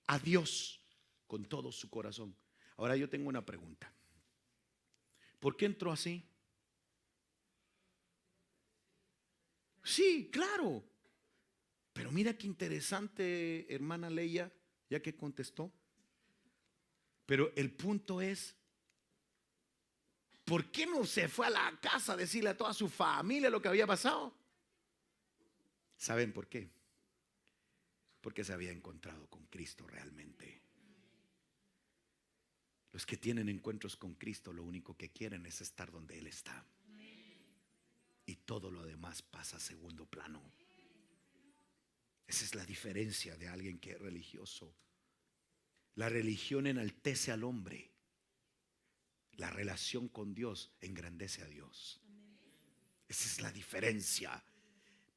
a Dios con todo su corazón. Ahora yo tengo una pregunta. ¿Por qué entró así? Sí, claro. Pero mira qué interesante, hermana Leia, ya que contestó. Pero el punto es, ¿por qué no se fue a la casa a decirle a toda su familia lo que había pasado? ¿Saben por qué? Porque se había encontrado con Cristo realmente. Los que tienen encuentros con Cristo lo único que quieren es estar donde Él está. Y todo lo demás pasa a segundo plano. Esa es la diferencia de alguien que es religioso. La religión enaltece al hombre. La relación con Dios engrandece a Dios. Esa es la diferencia.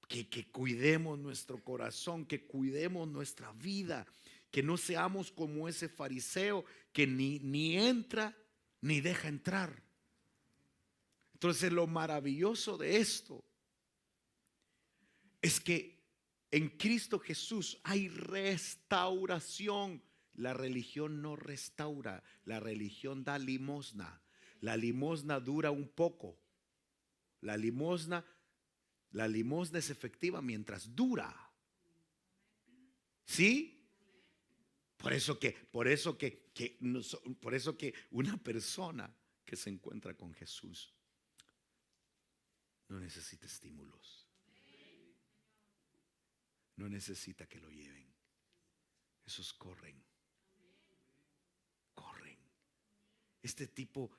Que cuidemos nuestro corazón, que cuidemos nuestra vida, que no seamos como ese fariseo que ni entra ni deja entrar. Entonces lo maravilloso de esto es que en Cristo Jesús hay restauración. La religión no restaura, la religión da limosna. La limosna dura un poco. La limosna es efectiva mientras dura. ¿Sí? Por eso que una persona que se encuentra con Jesús no necesita estímulos. No necesita que lo lleven. Esos corren. Corren. Este tipo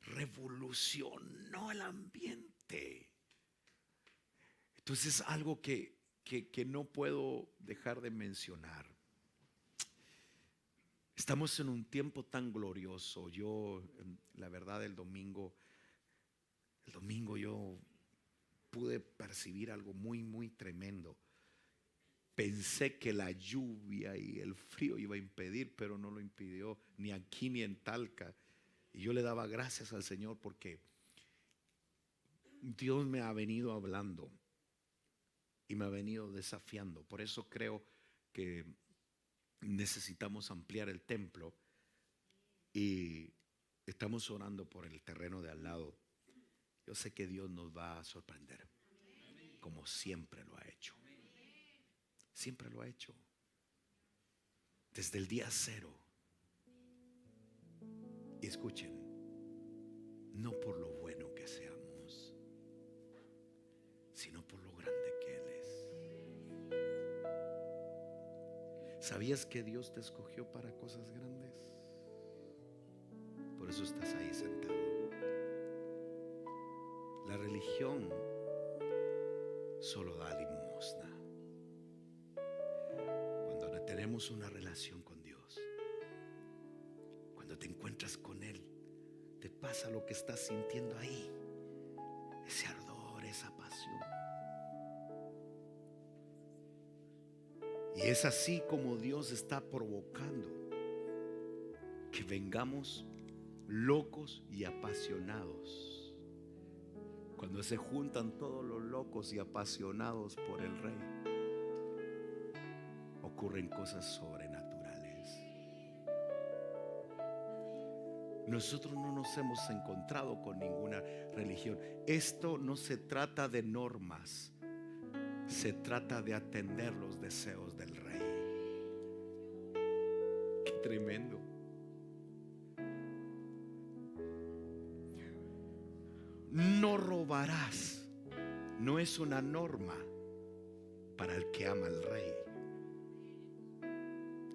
revolucionó el ambiente. Entonces, algo que no puedo dejar de mencionar. Estamos en un tiempo tan glorioso. Yo, la verdad, el domingo yo pude percibir algo muy, muy tremendo. Pensé que la lluvia y el frío iba a impedir, pero no lo impidió, ni aquí ni en Talca. Y yo le daba gracias al Señor porque Dios me ha venido hablando y me ha venido desafiando. Por eso creo que necesitamos ampliar el templo y estamos orando por el terreno de al lado. Yo sé que Dios nos va a sorprender, como siempre lo ha hecho. Siempre lo ha hecho. Desde el día cero. Y escuchen, no por lo bueno que seamos, sino por lo grande que Él es. ¿Sabías que Dios te escogió para cosas grandes? Por eso estás ahí sentado. La religión solo da limosna. Cuando no tenemos una relación con Dios, cuando te encuentras con Él, te pasa lo que estás sintiendo ahí, ese ardor, esa pasión. Y es así como Dios está provocando que vengamos locos y apasionados. Cuando se juntan todos los locos y apasionados por el Rey, ocurren cosas sobrenaturales. Nosotros no nos hemos encontrado con ninguna religión. Esto no se trata de normas, se trata de atender los deseos del Rey. Qué tremendo. No robarás. No es una norma para el que ama al Rey.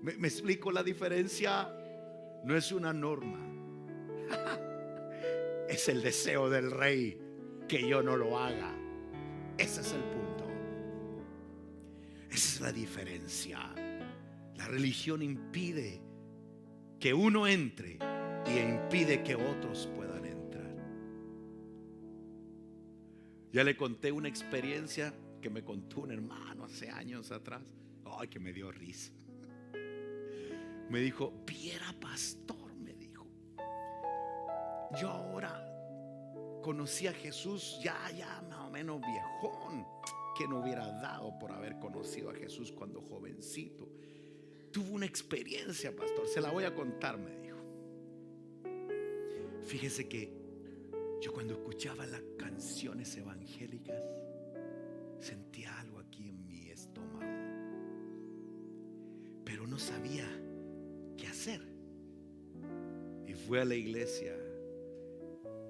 ¿Me explico la diferencia? No es una norma. Es el deseo del Rey que yo no lo haga. Ese es el punto. Esa es la diferencia. La religión impide que uno entre y impide que otros puedan entrar. Ya le conté una experiencia que me contó un hermano hace años atrás. Ay, que me dio risa. Me dijo, viera pastor, me dijo, yo ahora conocí a Jesús ya más o menos viejón. Que no hubiera dado por haber conocido a Jesús cuando jovencito. Tuvo una experiencia, pastor, se la voy a contar, me dijo. Fíjese que yo cuando escuchaba las canciones evangélicas sentía algo aquí en mi estómago, pero no sabía qué hacer. Y fui a la iglesia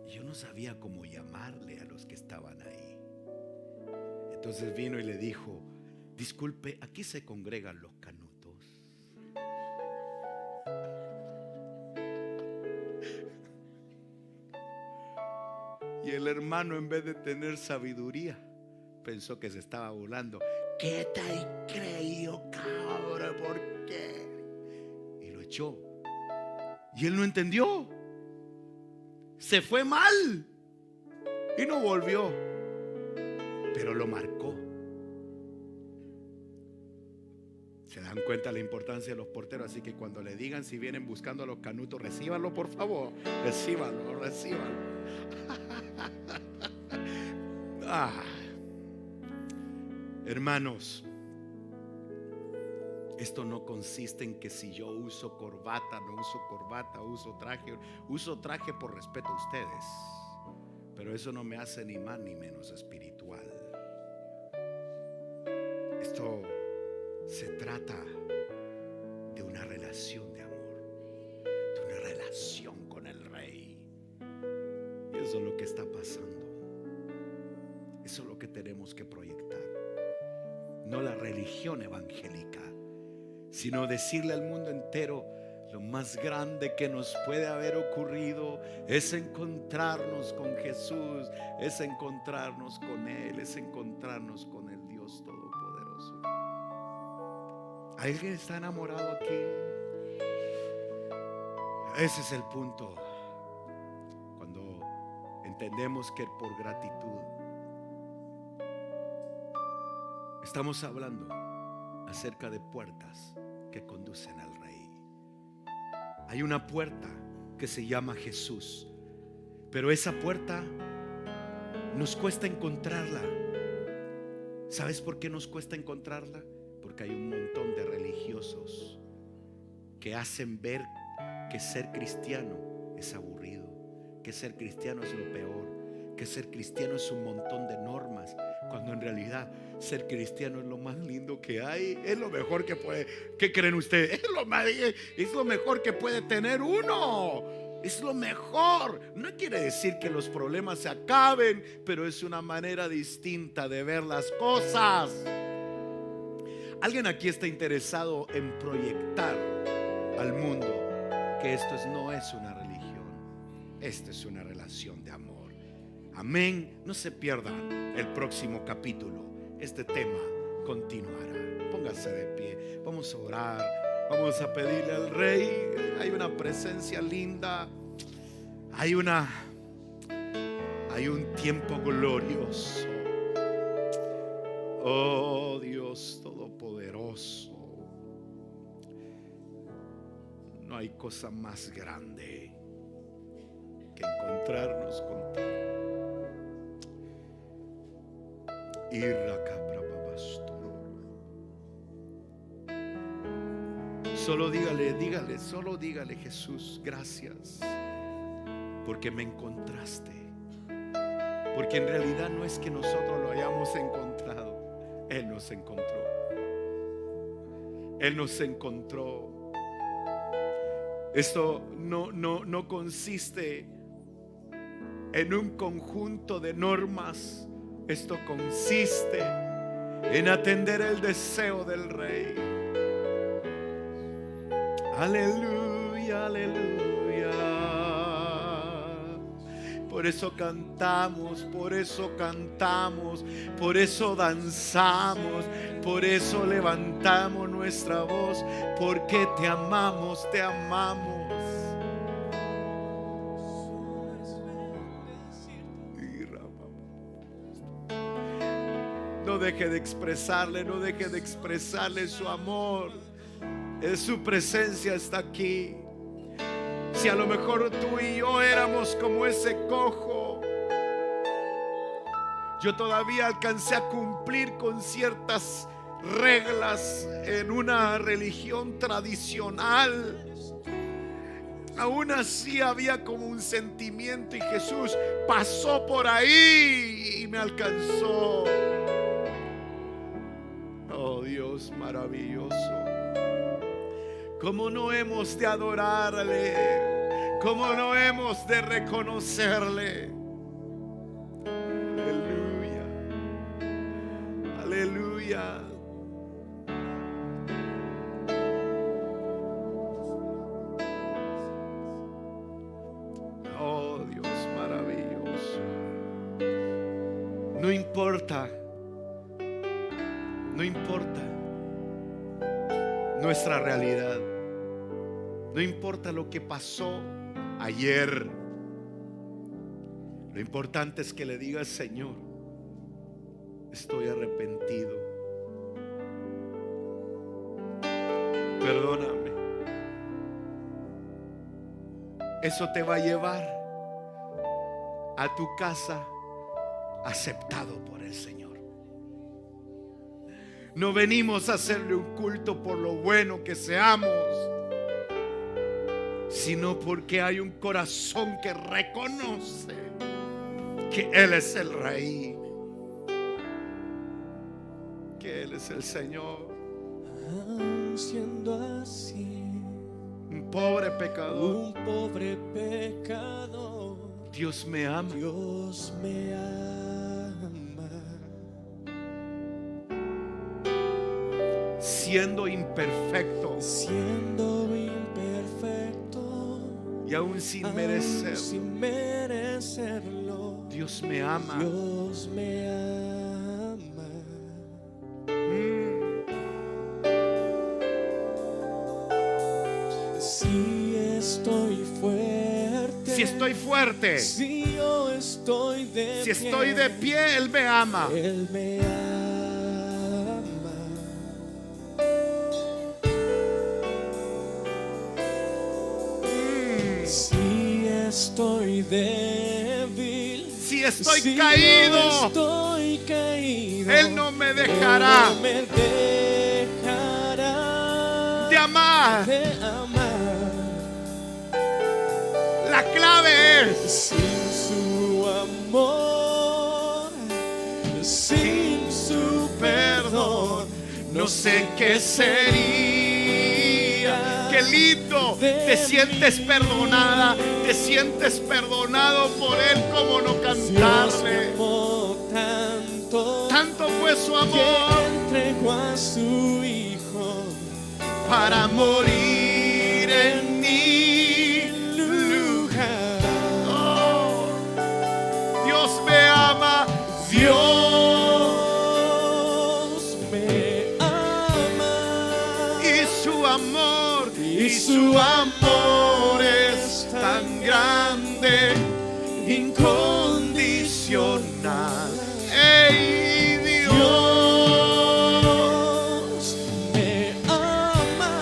y yo no sabía cómo llamarle a los que estaban ahí. Entonces vino y le dijo, disculpe, aquí se congregan los canutos. Y el hermano, en vez de tener sabiduría, pensó que se estaba burlando. ¿Qué te has creído, cabrón? ¿Por qué? Y lo echó. Y él no entendió. Se fue mal y no volvió, pero lo marcó. Se dan cuenta la importancia de los porteros. Así que cuando le digan, si vienen buscando a los canutos, recíbanlo, por favor. Recíbanlo. Hermanos, esto no consiste en que si yo uso corbata, no uso corbata, uso traje por respeto a ustedes, pero eso no me hace ni más ni menos espiritual. Esto se trata de una relación de amor, de una relación con el Rey. Y eso es lo que está pasando. Eso es lo que tenemos que proyectar. No la religión evangélica, sino decirle al mundo entero: lo más grande que nos puede haber ocurrido es encontrarnos con Jesús, es encontrarnos con Él, es encontrarnos con el Dios Todopoderoso. ¿Alguien está enamorado aquí? Ese es el punto. Cuando entendemos que por gratitud estamos hablando acerca de puertas que conducen al Rey. Hay una puerta que se llama Jesús, pero esa puerta nos cuesta encontrarla. ¿Sabes por qué nos cuesta encontrarla? Porque hay un montón de religiosos que hacen ver que ser cristiano es aburrido, que ser cristiano es lo peor, que ser cristiano es un montón de normas, cuando en realidad ser cristiano es lo más lindo que hay. Es lo mejor que puede. ¿Qué creen ustedes? Es lo mejor que puede tener uno. Es lo mejor. No quiere decir que los problemas se acaben, pero es una manera distinta de ver las cosas. ¿Alguien aquí está interesado en proyectar al mundo que esto no es una religión? Esto es una relación de amor. Amén. No se pierdan el próximo capítulo. Este tema continuará. Póngase de pie. Vamos a orar. Vamos a pedirle al Rey. Hay una presencia linda. Hay un tiempo glorioso. Oh Dios Todopoderoso. No hay cosa más grande que encontrarnos contigo. Solo dígale: Jesús, gracias porque me encontraste. Porque en realidad no es que nosotros lo hayamos encontrado, Él nos encontró. Él nos encontró. Esto no consiste en un conjunto de normas. Esto consiste en atender el deseo del Rey. Aleluya, aleluya. Por eso cantamos, por eso cantamos, por eso danzamos, por eso levantamos nuestra voz, porque te amamos, te amamos. No deje de expresarle, no deje de expresarle su amor. Su presencia está aquí. Si a lo mejor tú y yo éramos como ese cojo, yo todavía alcancé a cumplir con ciertas reglas en una religión tradicional. Aún así había como un sentimiento, y Jesús pasó por ahí y me alcanzó. Oh Dios maravilloso, cómo no hemos de adorarle, cómo no hemos de reconocerle. Aleluya, aleluya. Oh Dios maravilloso. No importa nuestra realidad, no importa lo que pasó ayer. Lo importante es que le digas: Señor, estoy arrepentido, perdóname. Eso te va a llevar a tu casa aceptado por el Señor. No venimos a hacerle un culto por lo bueno que seamos, sino porque hay un corazón que reconoce que Él es el Rey, que Él es el Señor. Siendo así, un pobre pecador, Dios Dios me ama. Dios me ama. siendo imperfecto siendo imperfecto y aún sin aún merecerlo, sin merecerlo, Dios me ama. Dios me ama. Si estoy fuerte, Si estoy fuerte, si yo estoy de si estoy de pie, Él me ama. Él me ama. Si estoy débil, Si estoy si caído, yo estoy caído, Él no me dejará Él no me dejará de amar. de amar. La clave es: Sin su amor, sin su perdón, no sé qué sería. Qué lindo, te sientes perdonada, te sientes perdonado por Él. Como no Dios me cantarle. amó tanto, Tanto fue su que amor entregó a su Hijo para morir en mi lugar. Oh, Dios me ama, Dios me ama, y su amor es tan grande, incondicional. ¡Ey, Dios! Dios me ama,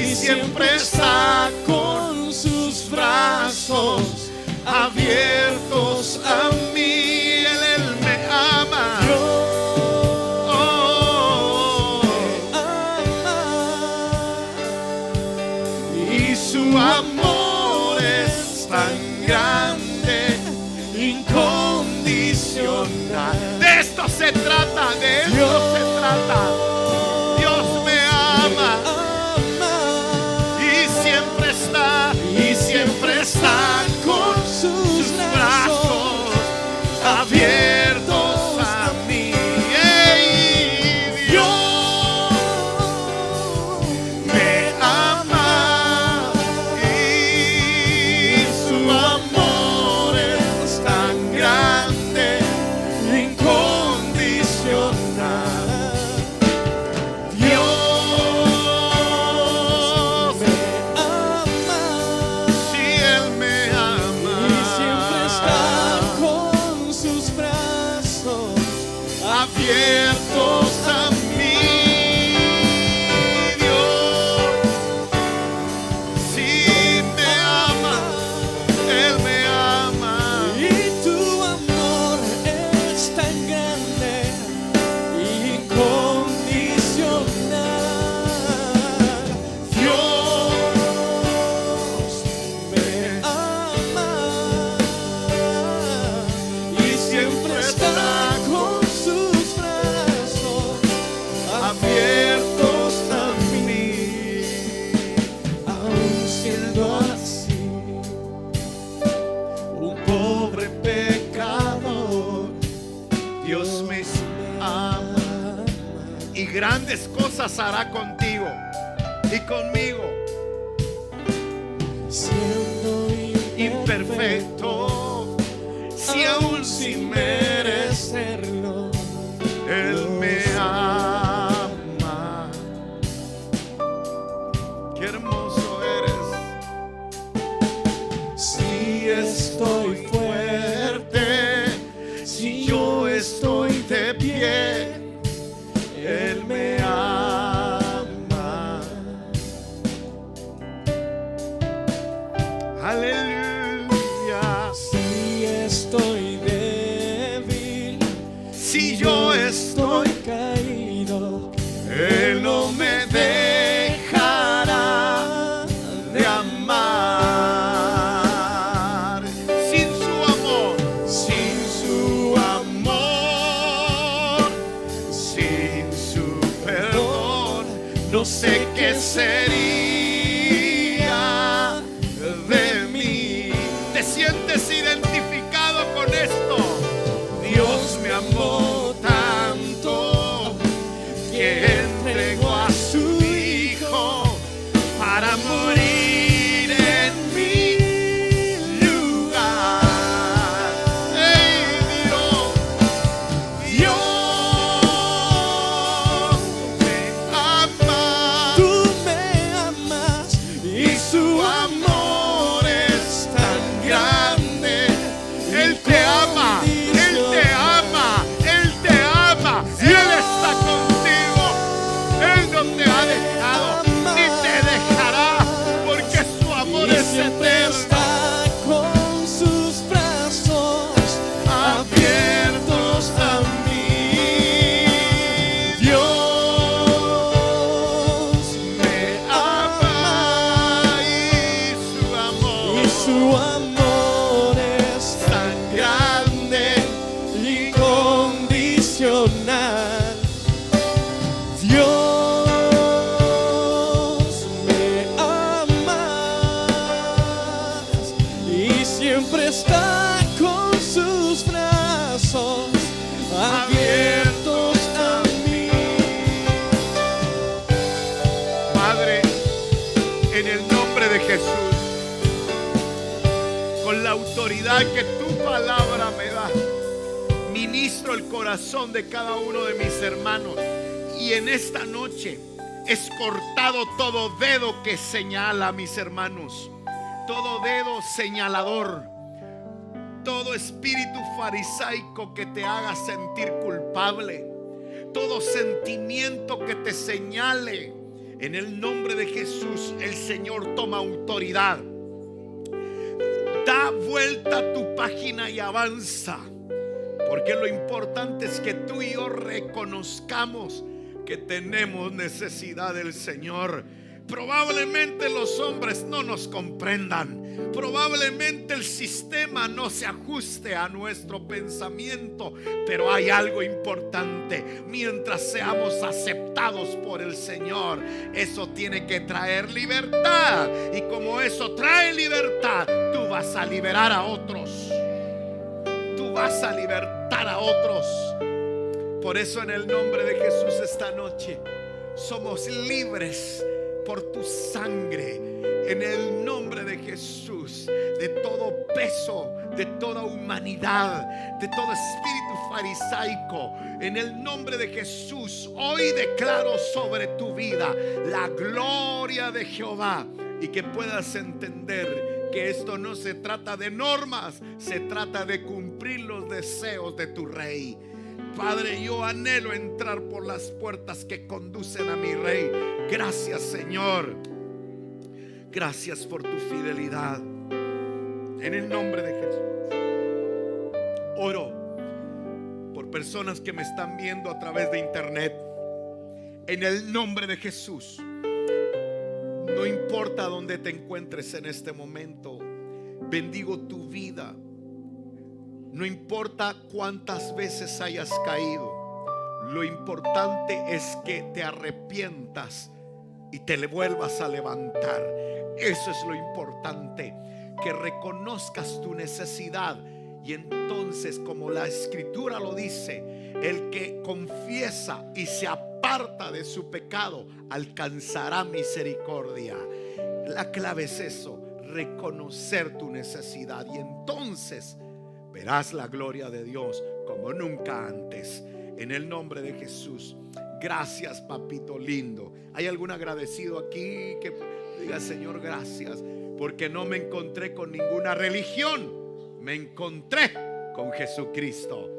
Y siempre está con sus brazos abiertos a mí. Él me ama. Oh, y su amor es tan grande, incondicional. De esto se trata, de esto se trata. Dios me ama y siempre está con sus brazos abiertos a mí. ¡Ey, Dios me ama y su amor es tan grande, incondicional. Dios, si Él me ama, y siempre está con sus brazos abiertos a mí. Dios, si me ama, Él me ama. y tu amor es tan grande, incondicional. Dios Me ama y siempre está con sus brazos abiertos a mí. aún siendo así Un pobre pecador, Dios me ama y grandes cosas hará contigo y conmigo. siendo Imperfecto, si aún sin merecerlo, Él me ama. Qué hermoso eres. Si estoy fuerte, si yo estoy de pie, Él me ama. Aleluya. si estoy débil, Si yo estoy, caído, Él no me dejará de amar. Sin su amor, sin su perdón, no sé qué sería de mí. ¿Te sientes identificado con esto? Dios me amó tanto autoridad que tu palabra me da, ministro el corazón de cada uno de mis hermanos. Y en esta noche es cortado todo dedo que señala a mis hermanos, todo dedo señalador, todo espíritu farisaico que te haga sentir culpable, todo sentimiento que te señale. En el nombre de Jesús, el Señor toma autoridad. Da vuelta a tu página y avanza, porque lo importante es que tú y yo reconozcamos que tenemos necesidad del Señor. Probablemente los hombres no nos comprendan, probablemente el sistema no se ajuste a nuestro pensamiento, pero hay algo importante: mientras seamos aceptados por el Señor, eso tiene que traer libertad, y como eso trae libertad, tú vas a liberar a otros, tú vas a libertar a otros. Por eso, en el nombre de Jesús, esta noche somos libres por tu sangre. En el nombre de Jesús, de todo peso, de toda humanidad, de todo espíritu farisaico, en el nombre de Jesús, hoy declaro sobre tu vida la gloria de Jehová, y que puedas entender que esto no se trata de normas, se trata de cumplir los deseos de tu Rey. Padre, yo anhelo entrar por las puertas que conducen a mi Rey. Gracias, Señor. Gracias por tu fidelidad. En el nombre de Jesús, oro por personas que me están viendo a través de internet. En el nombre de Jesús, no importa dónde te encuentres en este momento, bendigo tu vida. No importa cuántas veces hayas caído, lo importante es que te arrepientas y te le vuelvas a levantar. Eso es lo importante, que reconozcas tu necesidad. Y entonces, como la Escritura lo dice, el que confiesa y se aparta de su pecado alcanzará misericordia. La clave es eso, reconocer tu necesidad, y entonces verás la gloria de Dios como nunca antes. En el nombre de Jesús. Gracias, papito lindo. ¿Hay algún agradecido aquí que diga: Señor, gracias, porque no me encontré con ninguna religión, me encontré con Jesucristo?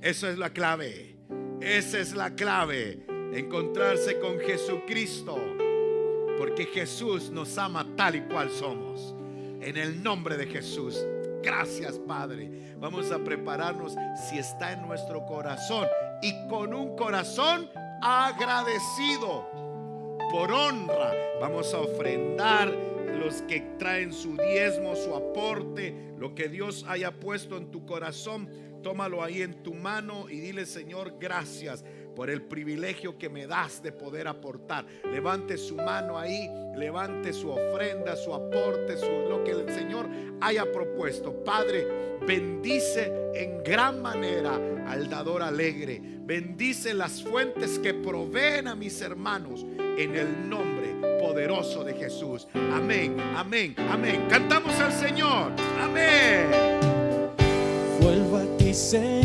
Eso es la clave. Esa es la clave, encontrarse con Jesucristo, porque Jesús nos ama tal y cual somos. En el nombre de Jesús. Gracias, Padre. Vamos a prepararnos, si está en nuestro corazón, y con un corazón agradecido, por honra, vamos a ofrendar. Los que traen su diezmo, su aporte, lo que Dios haya puesto en tu corazón, tómalo ahí en tu mano y dile: Señor, gracias por el privilegio que me das de poder aportar. Levante su mano ahí, levante su ofrenda, su aporte, lo que el Señor haya propuesto. Padre, bendice en gran manera al dador alegre. Bendice las fuentes que proveen a mis hermanos, en el nombre poderoso de Jesús. Amén, amén, amén. Cantamos al Señor. Amén. Vuelvo a ti, Señor.